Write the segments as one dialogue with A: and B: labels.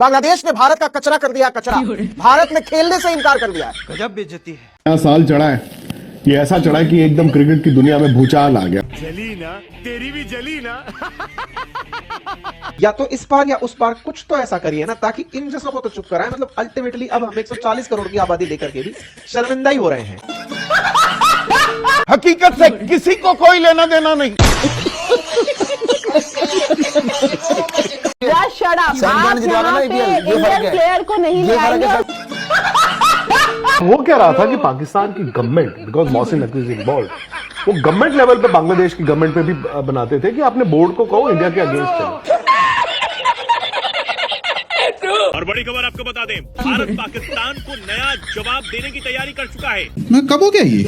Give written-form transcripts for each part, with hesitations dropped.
A: बांग्लादेश ने भारत का कचरा कर दिया कचरा। भारत ने खेलने से इनकार कर दिया।
B: गजब बेइज्जती है।
C: साल चढ़ा है, ये ऐसा चढ़ा है कि एकदम क्रिकेट की दुनिया में भूचाल आ गया।
B: जली ना, तेरी भी जली ना।
D: या तो इस पार या उस पार कुछ तो ऐसा करिए ना ताकि इन जैसों को तो चुप कराएं। मतलब अल्टीमेटली अब हम 140 करोड़ की आबादी लेकर के भी शर्मिंदा ही हो रहे हैं।
C: हकीकत से किसी को कोई लेना देना नहीं।
E: प्लेयर को नहीं लाएंगे।
C: वो कह रहा था कि पाकिस्तान की government, because Mohsin Naqvi is involve, वो गवर्नमेंट लेवल पे बांग्लादेश की गवर्नमेंट पे भी बनाते थे कि आपने बोर्ड को कहो इंडिया के अगेंस्ट चलो।
F: और बड़ी खबर आपको बता दें, भारत पाकिस्तान को नया जवाब देने की तैयारी कर चुका है।
G: मैं कब हो गया ये?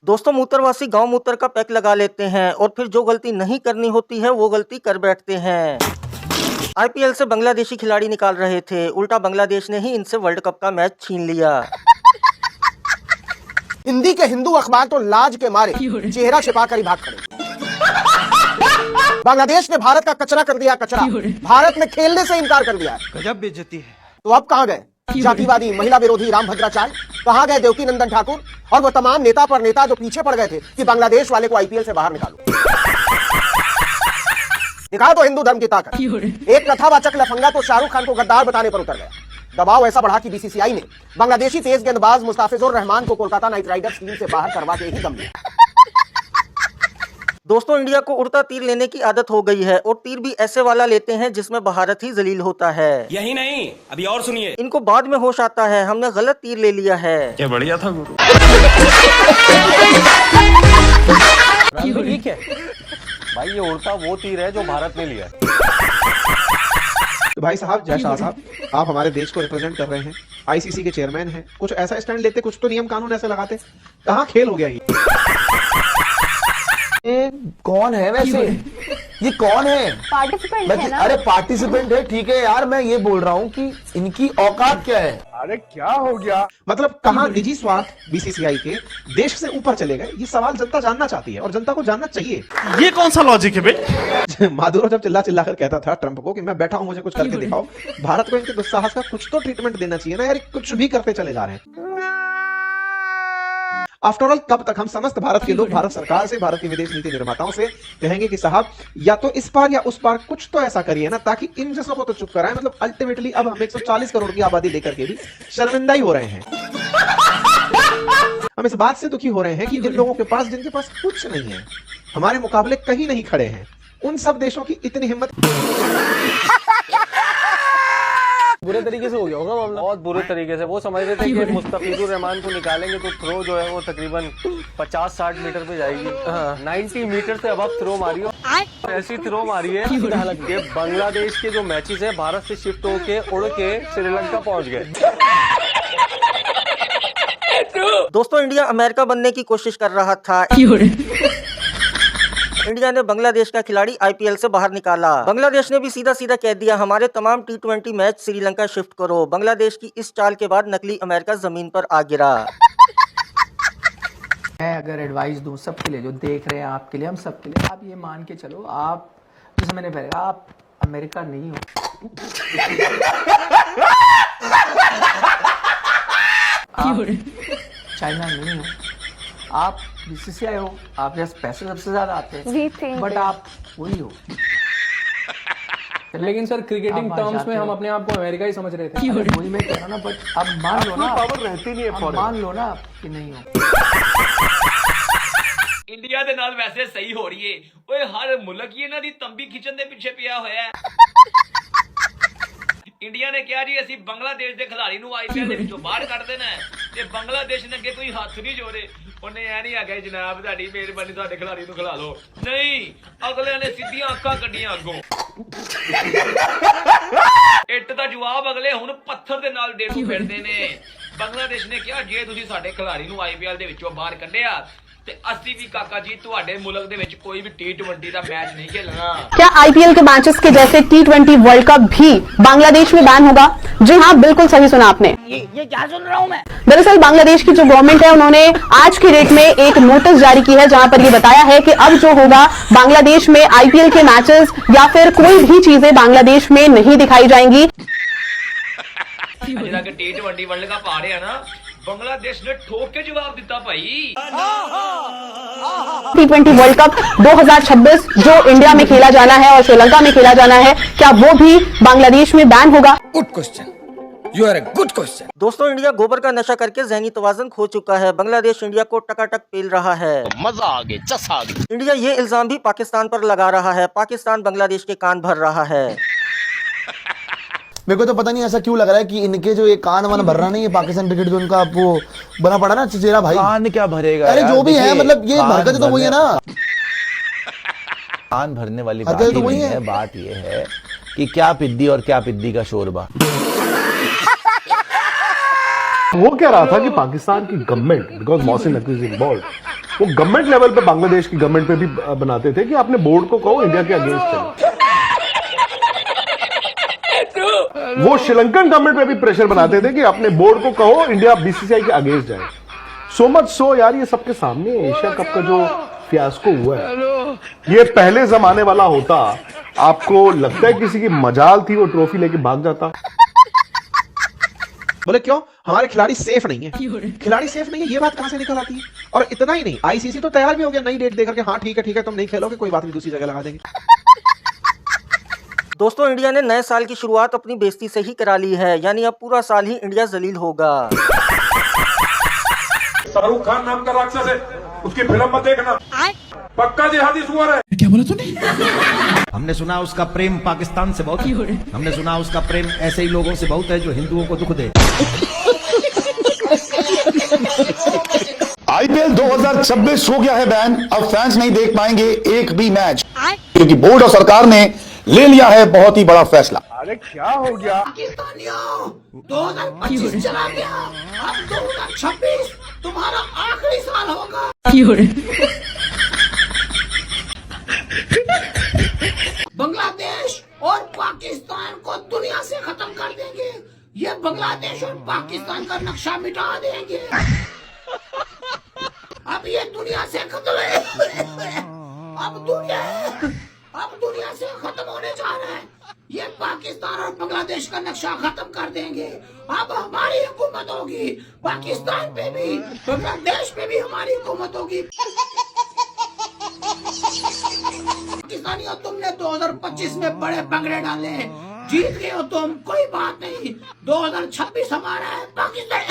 A: दोस्तों, मूत्रवासी गांव मूत्र का पैक लगा लेते हैं और फिर जो गलती नहीं करनी होती है वो गलती कर बैठते हैं। आईपीएल से बांग्लादेशी खिलाड़ी निकाल रहे थे, उल्टा बांग्लादेश ने ही इनसे वर्ल्ड कप का मैच छीन लिया। हिंदी के हिंदू अखबार तो लाज के मारे चेहरा छिपा कर ही भाग खड़े। बांग्लादेश ने भारत का कचरा कर दिया कचरा। भारत ने खेलने से इनकार कर दिया।
B: गजब बेइज्जती है।
A: तो अब कहां गए जातिवादी महिला विरोधी रामभद्राचार्य? कहां गए देवकी नंदन ठाकुर और वो तमाम नेता पर नेता जो पीछे पड़ गए थे कि बांग्लादेश वाले को आईपीएल से बाहर निकालो? दिखा दो हिंदू धर्म की ताकत। एक कथावाचक लफंगा तो शाहरुख खान को गद्दार बताने पर उतर गया। दबाव ऐसा बढ़ा कि बीसीसीआई ने बांग्लादेशी तेज गेंदबाज मुस्ताफिजुर रहमान को कोलकाता नाइट राइडर्स टीम से बाहर करवा के ही दम लिया। दोस्तों, इंडिया को उड़ता तीर लेने की आदत हो गई है और तीर भी ऐसे वाला लेते हैं जिसमें भारत ही जलील होता है।
F: यही नहीं, अभी और सुनिए।
A: इनको बाद में होश आता है हमने गलत तीर ले लिया है।
F: क्या बढ़िया था गुरु।
H: ठीक है भाई, ये उड़ता वो तीर है जो भारत ने लिया।
D: तो भाई साहब, जय शाह साहब, आप हमारे देश को रिप्रेजेंट कर रहे हैं, आईसीसी के चेयरमैन हैं, कुछ ऐसा स्टैंड लेते, कुछ तो नियम कानून ऐसे लगाते। कहाँ खेल हो गया
I: ये कौन है वैसे? ये कौन है?
E: पार्टिसिपेंट है ना?
I: अरे पार्टिसिपेंट है, ठीक है यार, मैं ये बोल रहा हूँ कि इनकी औकात क्या है?
C: अरे क्या हो गया?
D: मतलब कहाँ निजी स्वार्थ बीसीसीआई के देश से ऊपर चले गए? ये सवाल जनता जानना चाहती है और जनता को जानना चाहिए।
B: ये कौन सा लॉजिक है बे?
D: मादुरो जब चिल्ला चिल्ला कर कहता था ट्रंप को कि मैं बैठा हूं, मुझे कुछ करके दिखाओ, भारत को इनके दुस्साहस का कुछ तो ट्रीटमेंट देना चाहिए ना यार। कुछ भी करते चले जा रहे हैं। आफ्टर ऑल, कब तक हम समस्त भारत के लोग भारत सरकार से, भारत की विदेश नीति निर्माताओं से कहेंगे कि साहब या तो इस पार या उस पार कुछ तो ऐसा करिए ना ताकि इन जैसों को तो चुप कराएं। मतलब अल्टीमेटली अब हम 140 करोड़ की आबादी लेकर के भी शर्मिंदा ही हो रहे हैं। हम इस बात से दुखी हो रहे हैं कि जिन लोगों के पास, जिनके पास कुछ नहीं है, हमारे मुकाबले कहीं नहीं खड़े हैं, उन सब देशों की इतनी हिम्मत।
H: बुरे तरीके से हो गया होगा मामला, बहुत बुरे तरीके से। वो समझ रहे थे कि मुस्तफिजुर रहमान को निकालेंगे तो थ्रो जो है वो तकरीबन 50-60 मीटर पे जाएगी। 90 मीटर से अब थ्रो मारी हो, ऐसी थ्रो मारी है कि बांग्लादेश के जो मैचेस है भारत से शिफ्ट होके उड़ के श्रीलंका पहुंच गए।
A: दोस्तों, इंडिया अमेरिका बनने की कोशिश कर रहा था। इंडिया ने बांग्लादेश का खिलाड़ी आईपीएल से बाहर निकाला। बांग्लादेश ने भी सीधा सीधा कह दिया हमारे तमाम T20 मैच श्रीलंका शिफ्ट करो। बांग्लादेश की इस चाल के बाद नकली अमेरिका जमीन पर आ गिरा।
J: मैं अगर एडवाइस दूं सबके लिए जो देख रहे हैं, आपके लिए, हम सबके लिए, आप ये मान के चलो, आप जैसे मैंने पहले कहा, आप अमेरिका नहीं हो। आप चाइना नहीं हो, आप बीसीसीआई हो, आप जैसे पैसे सबसे ज्यादा आते हैं, बट आप वही हो।
H: लेकिन सर, क्रिकेटिंग टर्म्स में हम अपने आप को अमेरिका ही समझ रहे थे।
J: वही मैं कह रहा हूँ ना, बट अब मान लो ना,
C: पावर रहती नहीं है,
J: अब मान लो ना कि नहीं हो।
F: इंडिया ਦੇ ਨਾਲ ਵੈਸੇ ਸਹੀ ਹੋ ਰਹੀ ਏ ਓਏ, ਹਰ ਮੁਲਕ ਹੀ ਇਹਨਾਂ ਦੀ ਤੰਬੀ ਖਿੱਚਣ ਦੇ ਪਿੱਛੇ ਪਿਆ ਹੋਇਆ ਹੈ। ਇੰਡੀਆ ਨੇ ਕਿਹਾ ਜੀ ਅਸੀਂ ਬੰਗਲਾਦੇਸ਼ ਦੇ ਖਿਡਾਰੀ ਨੂੰ ਆਈਪੀਐਲ ਦੇ ਵਿੱਚੋਂ ਬਾਹਰ ਕੱਢ ਦੇਣਾ ਤੇ ਬੰਗਲਾਦੇਸ਼ ਨੇ ਅੱਗੇ ਕੋਈ ਹੱਥ ਨਹੀਂ ਜੋੜੇ। ਉਹਨੇ ਐ ਨਹੀਂ ਆਖਿਆ ਜਨਾਬ ਤੁਹਾਡੀ ਮਿਹਰਬਾਨੀ ਤੁਹਾਡੇ ਖਿਡਾਰੀ ਨੂੰ ਖਿਲਾ ਲਓ, ਨਹੀਂ, ਅਗਲੇ ਨੇ ਸਿੱਧੀਆਂ ਅੱਖਾਂ ਕੱਢੀਆਂ ਅੱਗੋਂ। ਇੱਟ ਦਾ ਜਵਾਬ ਅਗਲੇ ਹੁਣ ਪੱਥਰ ਦੇ ਨਾਲ ਦੇਣੋਂ ਫਿਰਦੇ ਨੇ। ਬੰਗਲਾਦੇਸ਼ ਨੇ ਕਿਹਾ ਜੇ ਤੁਸੀਂ ਸਾਡੇ ਖਿਡਾਰੀ ਨੂੰ ਆਈਪੀਐਲ ਦੇ ਵਿੱਚੋਂ ਬਾਹਰ ਕੱਢਿਆ ਤੇ ਅਸੀਂ ਵੀ ਕਾਕਾ ਜੀ ਤੁਹਾਡੇ ਮੁਲਕ ਦੇ ਵਿੱਚ ਕੋਈ ਵੀ T20 ਦਾ ਮੈਚ नहीं खेलना।
E: क्या आईपीएल के मैचेस के जैसे T20 वर्ल्ड कप भी बांग्लादेश में बैन होगा? जी हाँ, बिल्कुल सही सुना आपने। ये क्या सुन रहा हूँ मैं? दरअसल बांग्लादेश की जो गवर्नमेंट है उन्होंने आज की डेट में एक नोटिस जारी की है जहां पर ये बताया है कि अब जो होगा बांग्लादेश में आईपीएल के मैचेस या फिर कोई भी चीजें बांग्लादेश में नहीं दिखाई जाएंगी।
F: ਜਿਹੜਾ ਕਿ T20 वर्ल्ड कप आ रहा है ना, बांग्लादेश ने ठोक के जवाब दिता भाई।
E: T20 वर्ल्ड कप 2026 जो इंडिया में खेला जाना है और श्रीलंका में खेला जाना है, क्या वो भी बांग्लादेश में बैन होगा?
J: Good question, you are a good question.
A: दोस्तों, इंडिया गोबर का नशा करके ज़हनी तवाज़ुन खो चुका है। बांग्लादेश इंडिया को टकाटक पेल रहा है।
I: मजा आ गया, चस आ गया।
A: इंडिया ये इल्जाम भी पाकिस्तान पर लगा रहा है। पाकिस्तान बांग्लादेश के कान भर रहा है।
I: मेरे को तो पता नहीं ऐसा क्यों लग रहा है कि इनके जो ये कान वान भर रहा नहीं है पाकिस्तान क्रिकेट जो उनका वो बना पड़ा ना चचेरा भाई।
G: कान क्या भरेगा?
I: अरे जो भी है, मतलब ये हरकत तो वही है ना।
G: कान भरने वाली बात ही नहीं है। बात ये है कि क्या पिद्दी और क्या पिद्दी का शोरबा।
C: वो कह रहा था कि पाकिस्तान की government, because Mohsin Naqvi is involve, वो गवर्नमेंट लेवल पे बांग्लादेश की गवर्नमेंट पे भी बनाते थे कि अपने बोर्ड को कहो इंडिया के अगेंस्ट चलो। वो श्रीलंकन गवर्नमेंट पे भी प्रेशर बनाते थे कि अपने बोर्ड को कहो इंडिया बीसीसीआई के अगेंस्ट जाए। सो मच सो यार, ये सबके सामने एशिया कप का जो फियास्को हुआ है, ये पहले जमाने वाला होता, आपको लगता है किसी की मजाल थी वो ट्रॉफी लेके भाग जाता?
D: बोले क्यों? हमारे खिलाड़ी सेफ नहीं है। खिलाड़ी सेफ नहीं है, ये बात कहां से निकल आती है? और इतना ही नहीं, आईसीसी तो तैयार भी हो गया नई डेट देकर के, हाँ ठीक है तुम नहीं खेलोगे, कोई बात नहीं, दूसरी जगह लगा देंगे।
A: दोस्तों, इंडिया ने नए साल की शुरुआत अपनी बेइज्जती से ही करा ली है। यानी अब पूरा साल ही इंडिया जलील होगा।
B: शाहरुख खान नाम का राक्षस है, उसकी फिल्म मत देखना, पक्का जिहादी सुअर है।
J: क्या बोला तूने?
G: हमने सुना उसका प्रेम पाकिस्तान से बहुत है। हमने सुना उसका प्रेम ऐसे ही लोगों से बहुत है जो हिंदुओं को दुख दे।
I: आईपीएल 2026 हो गया है बैन। अब फैंस नहीं देख पाएंगे एक भी मैच, क्योंकि बोर्ड और सरकार ने ले लिया है बहुत ही बड़ा फैसला।
B: अरे क्या हो गया?
J: पाकिस्तानियों, 2025 चला गया, अब 2026 तुम्हारा आखिरी साल होगा। बांग्लादेश और पाकिस्तान को दुनिया से खत्म कर देंगे। ये बांग्लादेश और पाकिस्तान का नक्शा मिटा देंगे। अब ये दुनिया से खत्म है। अब दुनिया से खत्म होने जा रहा है। ये पाकिस्तान और बांग्लादेश का नक्शा खत्म कर देंगे। अब हमारी हुकूमत होगी, पाकिस्तान पे भी बांग्लादेश पे भी हमारी हुकूमत होगी। पाकिस्तानियों, तुमने 2025 में बड़े बंगड़े डाले, जीत गए हो तुम, कोई बात नहीं, 2026 हमारा है। पाकिस्तान